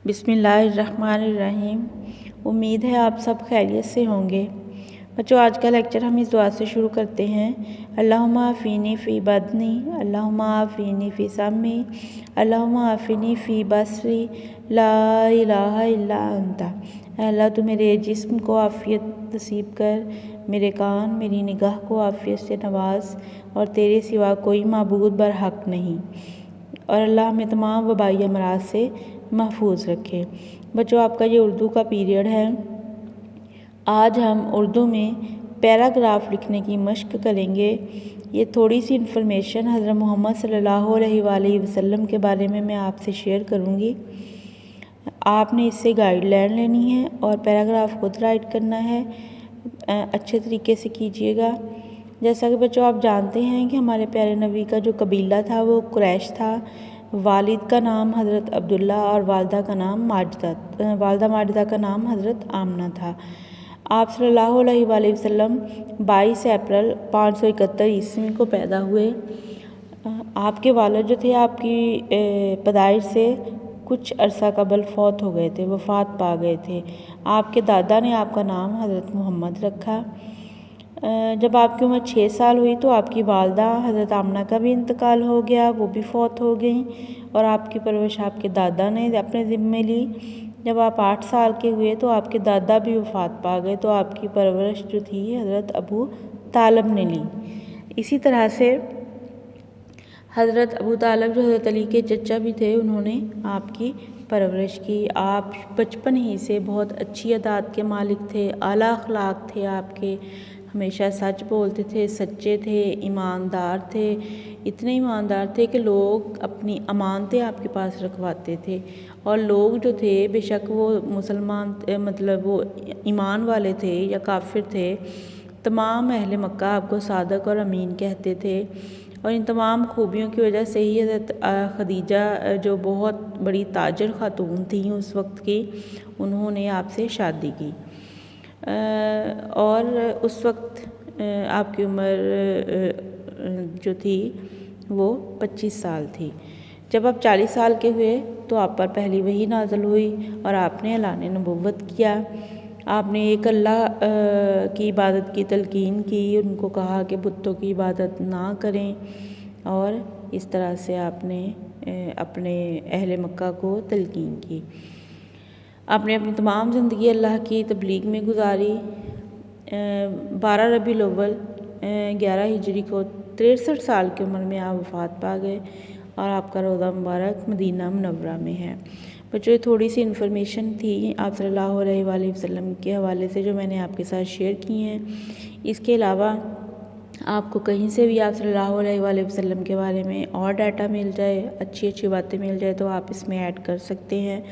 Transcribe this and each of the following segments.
बिस्मिल्लाहिर्रहमानिर्रहीम। उम्मीद है आप सब खैरियत से होंगे। बच्चों, आज का लेक्चर हम इस दुआ से शुरू करते हैं। अल्लाहुम्मा आफ़ीनी फ़ी बदनी, अल्लाहुम्मा आफ़ीनी फ़ी सम्मी, अल्लाहुम्मा आफ़ीनी फ़ी बसरी, ला इलाहा इल्ला अंता। अल्लाह तू मेरे जिस्म को आफ़ियत नसीब कर, मेरे कान मेरी निगाह को आफ़ियत से नवाज, और तेरे सिवा कोई माबूद बरहक नहीं। और अल्लाह हमें तमाम वबाई अमराज से महफूज रखे। बच्चों, आपका ये उर्दू का पीरियड है। आज हम उर्दू में पैराग्राफ लिखने की मश्क करेंगे। ये थोड़ी सी इन्फॉर्मेशन हज़रत मोहम्मद सल्लल्लाहु अलैहि वसल्लम के बारे में मैं आपसे शेयर करूँगी। आपने इससे गाइडलाइन लेनी है और पैराग्राफ खुद राइट करना है। अच्छे तरीके से कीजिएगा। जैसा कि बच्चों आप जानते हैं कि हमारे प्यारे नबी का जो कबीला था वो कुरैश था। वालिद का नाम हज़रत अब्दुल्ला और वालदा का नाम माजिदा, वालदा माजिदा का नाम हज़रत आमना था। आप सल्लल्लाहु अलैहि वसल्लम 22 अप्रैल 571 ईस्वी को पैदा हुए। आपके वालिद जो थे आपकी पैदाइश से कुछ अरसा कबल फौत हो गए थे, वफ़ात पा गए थे। आपके दादा ने आपका नाम हज़रत मोहम्मद रखा। जब आपकी उम्र 6 साल हुई तो आपकी वालदा हज़रत आमना का भी इंतकाल हो गया, वो भी फौत हो गई, और आपकी परवरिश आपके दादा ने अपने ज़िम्मे ली। जब आप 8 साल के हुए तो आपके दादा भी वफ़ात पा गए, तो आपकी परवरिश जो थी हज़रत अबू तालब ने ली। इसी तरह से हज़रत अबू तालब जो हज़रत अली के चचा भी थे, उन्होंने आपकी परवरिश की। आप बचपन ही से बहुत अच्छी अदात के मालिक थे, आला अखलाक थे आपके, हमेशा सच बोलते थे, सच्चे थे, ईमानदार थे। इतने ईमानदार थे कि लोग अपनी अमानतें आपके पास रखवाते थे, और लोग जो थे बेशक वो मुसलमान मतलब वो ईमान वाले थे या काफिर थे, तमाम अहले मक्का आपको सादक और अमीन कहते थे। और इन तमाम खूबियों की वजह से ही हज़रत खदीजा जो बहुत बड़ी ताजर खातून थी उस वक्त की, उन्होंने आपसे शादी की। और उस वक्त आपकी उम्र जो थी वो 25 साल थी। जब आप 40 साल के हुए तो आप पर पहली वही नाज़िल हुई और आपने ऐलान नबुव्वत किया। आपने एक अल्लाह की इबादत की तलकीन की, उनको कहा कि बुतों की इबादत ना करें, और इस तरह से आपने अपने अहले मक्का को तलकीन की। आपने अपनी तमाम ज़िंदगी अल्लाह की तबलीग में गुजारी। 12 रबीउल अव्वल 11 हिजरी को 63 साल की उम्र में आप वफ़ात पा गए, और आपका रोज़ा मुबारक मदीना मुनव्वरा में है। बच्चों, थोड़ी सी इन्फॉर्मेशन थी आप सल्लल्लाहु अलैहि वसल्लम के हवाले से जो मैंने आपके साथ शेयर की हैं। इसके अलावा आपको कहीं से भी आप सल्लल्लाहु अलैहि वसल्लम के बारे में और डाटा मिल जाए, अच्छी अच्छी बातें मिल जाए, तो आप इसमें ऐड कर सकते हैं।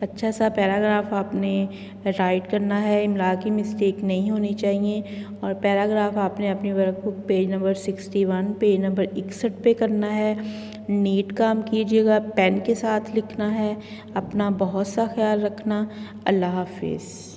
अच्छा सा पैराग्राफ आपने राइट करना है, इमला की मिस्टेक नहीं होनी चाहिए, और पैराग्राफ आपने अपनी workbook page number 61 page number 61 पे करना है। नीट काम कीजिएगा, पेन के साथ लिखना है। अपना बहुत सा ख्याल रखना। अल्लाह हाफिज़।